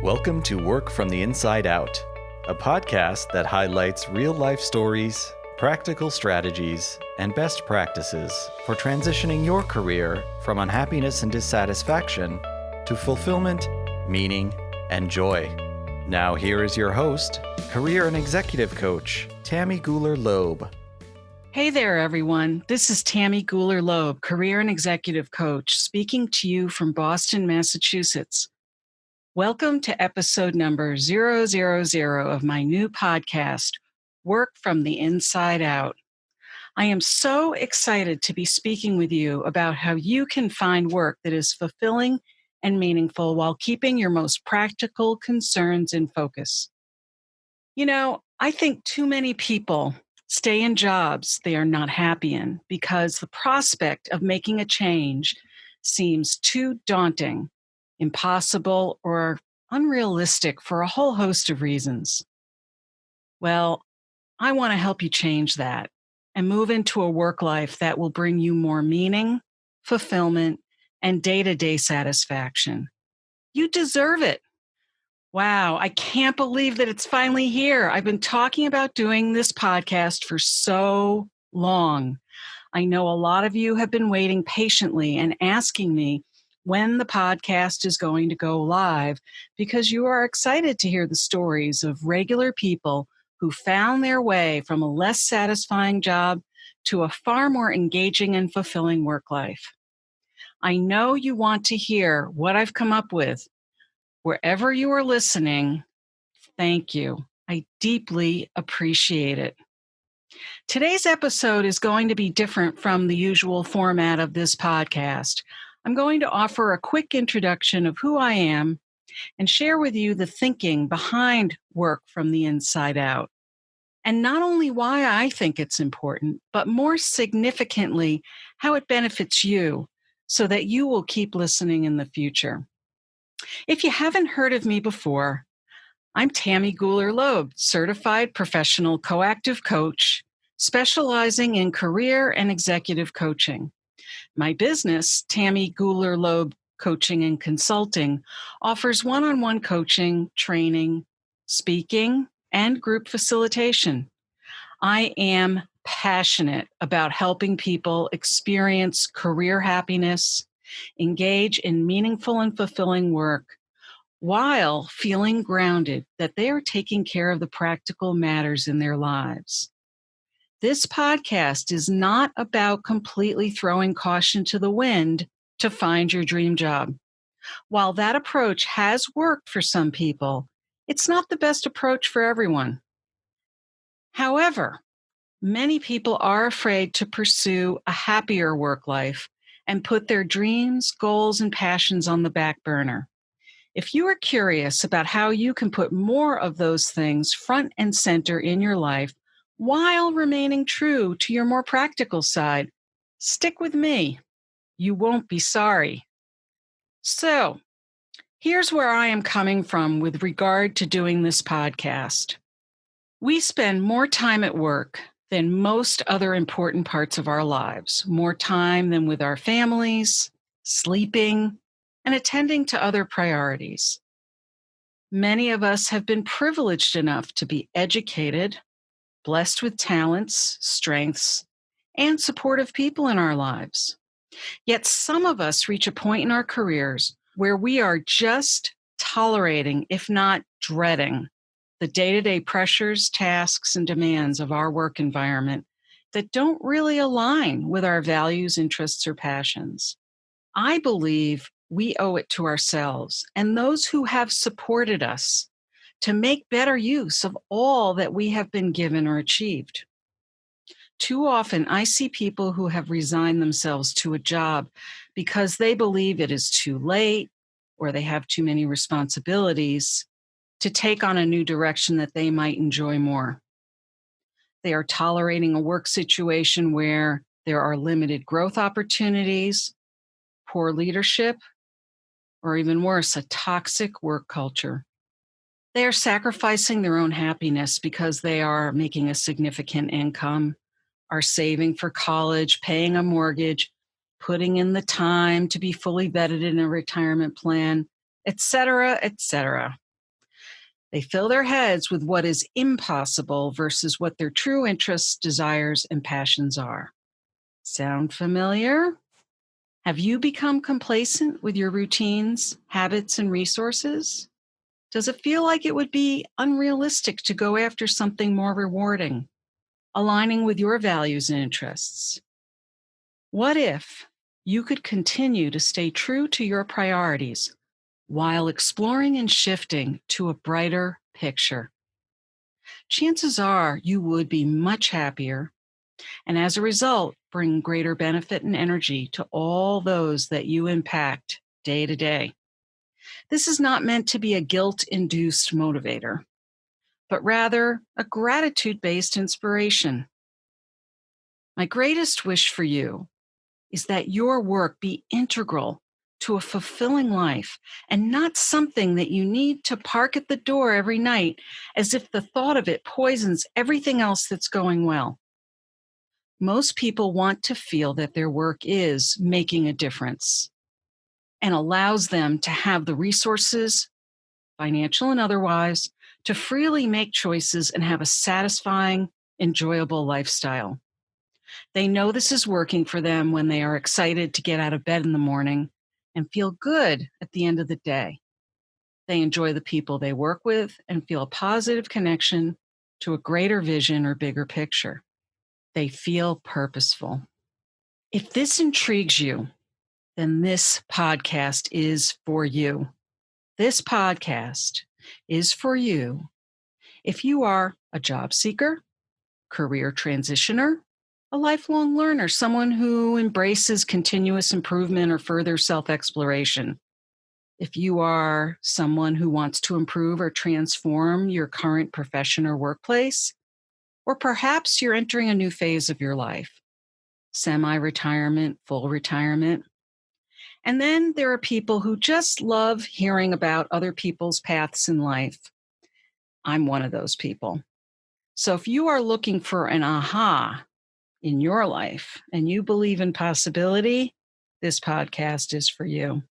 Welcome to Work from the Inside Out, a podcast that highlights real-life stories, practical strategies, and best practices for transitioning your career from unhappiness and dissatisfaction to fulfillment, meaning, and joy. Now here is your host, career and executive coach, Tammy Gooler Loeb. Hey there, everyone. This is Tammy Gooler Loeb, career and executive coach, speaking to you from Boston, Massachusetts. Welcome to episode number 000 of my new podcast, Work from the Inside Out. I am so excited to be speaking with you about how you can find work that is fulfilling and meaningful while keeping your most practical concerns in focus. You know, I think too many people stay in jobs they are not happy in because the prospect of making a change seems too daunting, impossible, or unrealistic for a whole host of reasons. Well, I want to help you change that and move into a work life that will bring you more meaning, fulfillment, and day-to-day satisfaction. You deserve it. Wow, I can't believe that it's finally here. I've been talking about doing this podcast for so long. I know a lot of you have been waiting patiently and asking me when the podcast is going to go live because you are excited to hear the stories of regular people who found their way from a less satisfying job to a far more engaging and fulfilling work life. I know you want to hear what I've come up with. Wherever you are listening, thank you. I deeply appreciate it. Today's episode is going to be different from the usual format of this podcast. I'm going to offer a quick introduction of who I am and share with you the thinking behind work from the inside out. And not only why I think it's important, but more significantly, how it benefits you so that you will keep listening in the future. If you haven't heard of me before, I'm Tammy Gooler Loeb, certified professional coactive coach, specializing in career and executive coaching. My business, Tammy Gooler Loeb Coaching and Consulting, offers one-on-one coaching, training, speaking, and group facilitation. I am passionate about helping people experience career happiness, engage in meaningful and fulfilling work, while feeling grounded that they are taking care of the practical matters in their lives. This podcast is not about completely throwing caution to the wind to find your dream job. While that approach has worked for some people, it's not the best approach for everyone. However, many people are afraid to pursue a happier work life and put their dreams, goals, and passions on the back burner. If you are curious about how you can put more of those things front and center in your life while remaining true to your more practical side, stick with me. You won't be sorry. So, here's where I am coming from with regard to doing this podcast. We spend more time at work than most other important parts of our lives, more time than with our families, sleeping, and attending to other priorities. Many of us have been privileged enough to be educated, blessed with talents, strengths, and supportive people in our lives. Yet some of us reach a point in our careers where we are just tolerating, if not dreading, the day-to-day pressures, tasks, and demands of our work environment that don't really align with our values, interests, or passions. I believe we owe it to ourselves and those who have supported us to make better use of all that we have been given or achieved. Too often, I see people who have resigned themselves to a job because they believe it is too late or they have too many responsibilities to take on a new direction that they might enjoy more. They are tolerating a work situation where there are limited growth opportunities, poor leadership, or even worse, a toxic work culture. They are sacrificing their own happiness because they are making a significant income, are saving for college, paying a mortgage, putting in the time to be fully vetted in a retirement plan, etc., etc. They fill their heads with what is impossible versus what their true interests, desires, and passions are. Sound familiar? Have you become complacent with your routines, habits, and resources? Does it feel like it would be unrealistic to go after something more rewarding, aligning with your values and interests? What if you could continue to stay true to your priorities while exploring and shifting to a brighter picture? Chances are you would be much happier, and as a result, bring greater benefit and energy to all those that you impact day to day. This is not meant to be a guilt-induced motivator, but rather a gratitude-based inspiration. My greatest wish for you is that your work be integral to a fulfilling life and not something that you need to park at the door every night as if the thought of it poisons everything else that's going well. Most people want to feel that their work is making a difference and allows them to have the resources, financial and otherwise, to freely make choices and have a satisfying, enjoyable lifestyle. They know this is working for them when they are excited to get out of bed in the morning and feel good at the end of the day. They enjoy the people they work with and feel a positive connection to a greater vision or bigger picture. They feel purposeful. If this intrigues you, then this podcast is for you. This podcast is for you if you are a job seeker, career transitioner, a lifelong learner, someone who embraces continuous improvement or further self-exploration. If you are someone who wants to improve or transform your current profession or workplace, or perhaps you're entering a new phase of your life, semi-retirement, full retirement. And then there are people who just love hearing about other people's paths in life. I'm one of those people. So if you are looking for an aha in your life and you believe in possibility, this podcast is for you.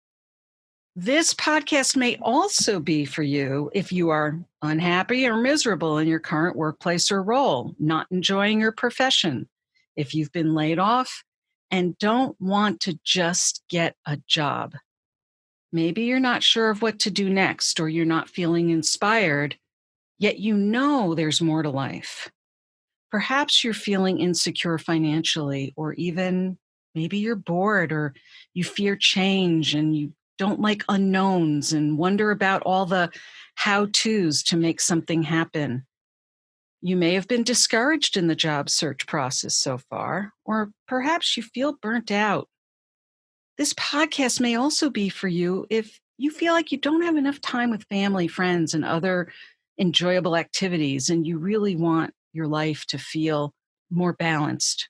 This podcast may also be for you if you are unhappy or miserable in your current workplace or role, not enjoying your profession, if you've been laid off and don't want to just get a job. Maybe you're not sure of what to do next, or you're not feeling inspired, yet you know there's more to life. Perhaps you're feeling insecure financially, or even maybe you're bored, or you fear change and you don't like unknowns and wonder about all the how-tos to make something happen. You may have been discouraged in the job search process so far, or perhaps you feel burnt out. This podcast may also be for you if you feel like you don't have enough time with family, friends, and other enjoyable activities, and you really want your life to feel more balanced.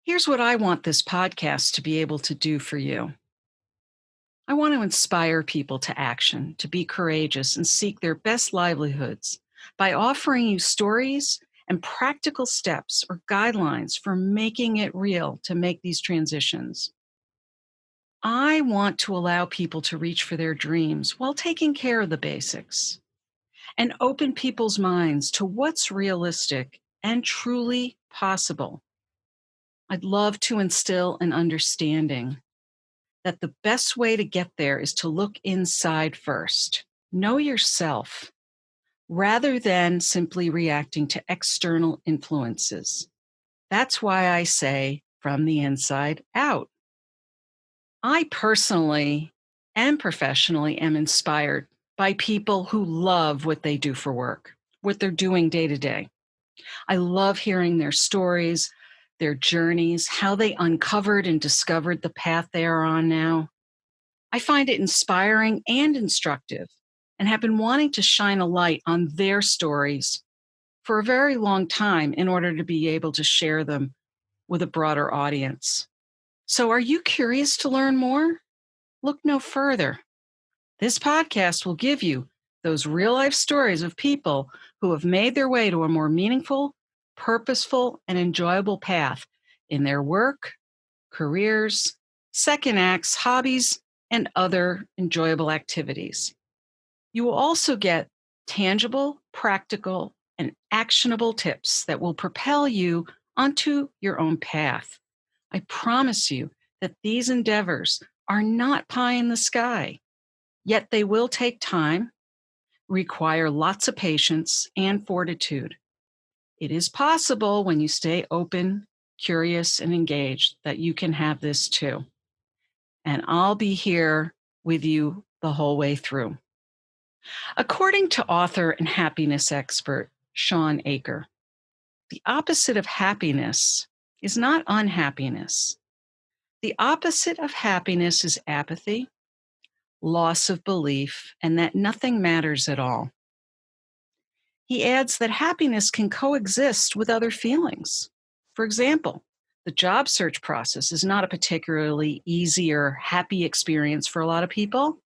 Here's what I want this podcast to be able to do for you. I want to inspire people to action, to be courageous and seek their best livelihoods by offering you stories and practical steps or guidelines for making it real to make these transitions. I want to allow people to reach for their dreams while taking care of the basics and open people's minds to what's realistic and truly possible. I'd love to instill an understanding that the best way to get there is to look inside first. Know yourself rather than simply reacting to external influences. That's why I say from the inside out. I personally and professionally am inspired by people who love what they do for work, what they're doing day to day. I love hearing their stories, their journeys, how they uncovered and discovered the path they are on now. I find it inspiring and instructive and have been wanting to shine a light on their stories for a very long time in order to be able to share them with a broader audience. So are you curious to learn more? Look no further. This podcast will give you those real-life stories of people who have made their way to a more meaningful, purposeful, and enjoyable path in their work, careers, second acts, hobbies, and other enjoyable activities. You will also get tangible, practical, and actionable tips that will propel you onto your own path. I promise you that these endeavors are not pie in the sky, yet they will take time, require lots of patience and fortitude. It is possible when you stay open, curious, and engaged that you can have this too. And I'll be here with you the whole way through. According to author and happiness expert Sean Aker, the opposite of happiness is not unhappiness. The opposite of happiness is apathy, loss of belief, and that nothing matters at all. He adds that happiness can coexist with other feelings. For example, the job search process is not a particularly easy or happy experience for a lot of people,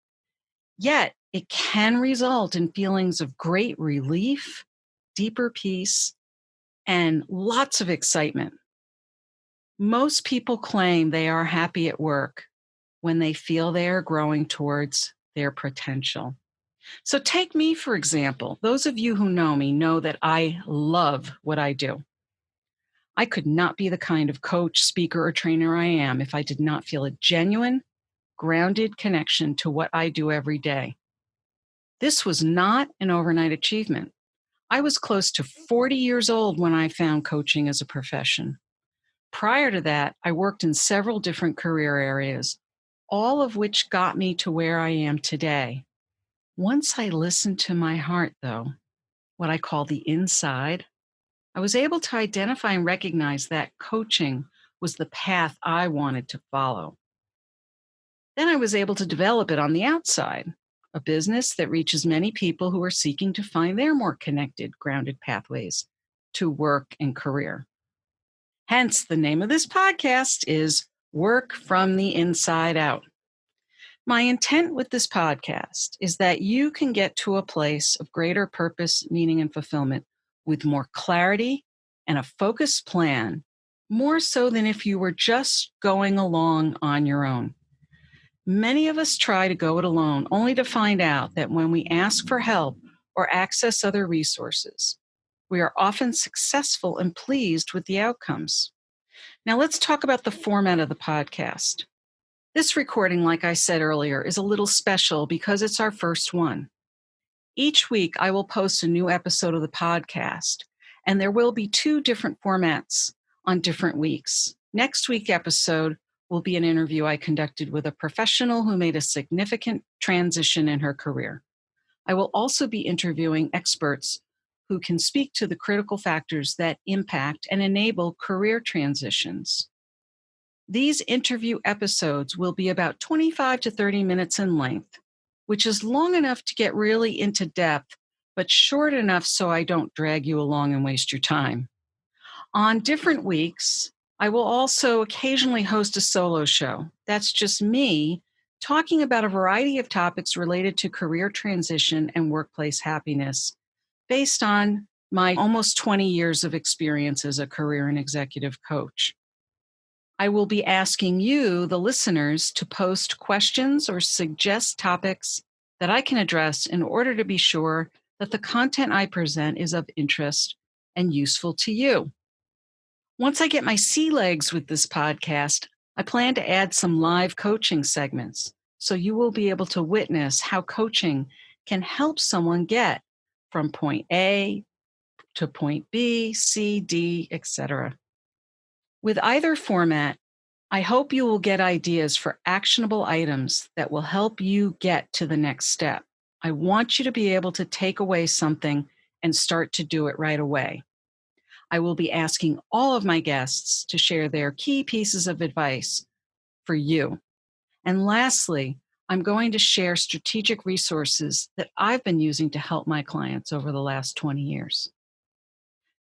yet it can result in feelings of great relief, deeper peace, and lots of excitement. Most people claim they are happy at work when they feel they are growing towards their potential. So take me, for example. Those of you who know me know that I love what I do. I could not be the kind of coach, speaker, or trainer I am if I did not feel a genuine, grounded connection to what I do every day. This was not an overnight achievement. I was close to 40 years old when I found coaching as a profession. Prior to that, I worked in several different career areas, all of which got me to where I am today. Once I listened to my heart, though, what I call the inside, I was able to identify and recognize that coaching was the path I wanted to follow. Then I was able to develop it on the outside, a business that reaches many people who are seeking to find their more connected, grounded pathways to work and career. Hence, the name of this podcast is Work from the Inside Out. My intent with this podcast is that you can get to a place of greater purpose, meaning, and fulfillment with more clarity and a focused plan, more so than if you were just going along on your own. Many of us try to go it alone, only to find out that when we ask for help or access other resources, we are often successful and pleased with the outcomes. Now, let's talk about the format of the podcast. This recording, like I said earlier, is a little special because it's our first one. Each week, I will post a new episode of the podcast, and there will be 2 different formats on different weeks. Next week's episode will be an interview I conducted with a professional who made a significant transition in her career. I will also be interviewing experts who can speak to the critical factors that impact and enable career transitions. These interview episodes will be about 25 to 30 minutes in length, which is long enough to get really into depth, but short enough so I don't drag you along and waste your time. On different weeks, I will also occasionally host a solo show. That's just me talking about a variety of topics related to career transition and workplace happiness based on my almost 20 years of experience as a career and executive coach. I will be asking you, the listeners, to post questions or suggest topics that I can address in order to be sure that the content I present is of interest and useful to you. Once I get my sea legs with this podcast, I plan to add some live coaching segments, so you will be able to witness how coaching can help someone get from point A to point B, C, D, etc. With either format, I hope you will get ideas for actionable items that will help you get to the next step. I want you to be able to take away something and start to do it right away. I will be asking all of my guests to share their key pieces of advice for you. And lastly, I'm going to share strategic resources that I've been using to help my clients over the last 20 years.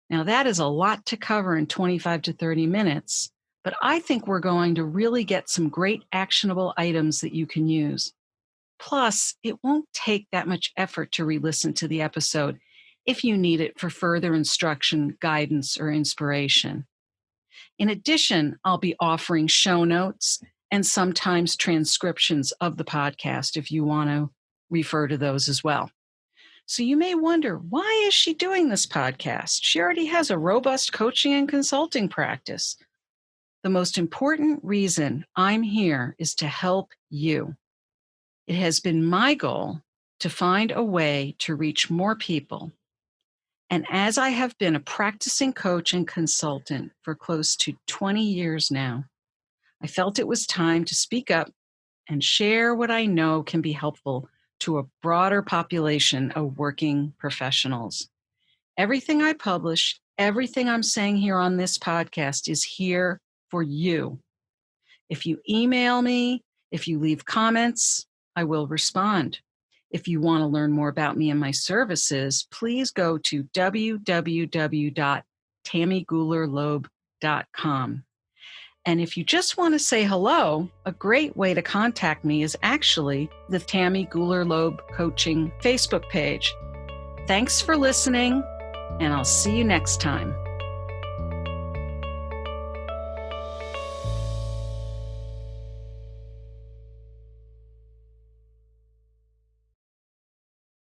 Now, that is a lot to cover in 25 to 30 minutes, but I think we're going to really get some great actionable items that you can use. Plus, it won't take that much effort to re-listen to the episode if you need it for further instruction, guidance, or inspiration. In addition, I'll be offering show notes and sometimes transcriptions of the podcast if you want to refer to those as well. So you may wonder, why is she doing this podcast? She already has a robust coaching and consulting practice. The most important reason I'm here is to help you. It has been my goal to find a way to reach more people. And as I have been a practicing coach and consultant for close to 20 years now, I felt it was time to speak up and share what I know can be helpful to a broader population of working professionals. Everything I publish, everything I'm saying here on this podcast is here for you. If you email me, if you leave comments, I will respond. If you want to learn more about me and my services, please go to www.tammygoolerloeb.com. And if you just want to say hello, a great way to contact me is actually the Tammy Gooler Loeb Coaching Facebook page. Thanks for listening, and I'll see you next time.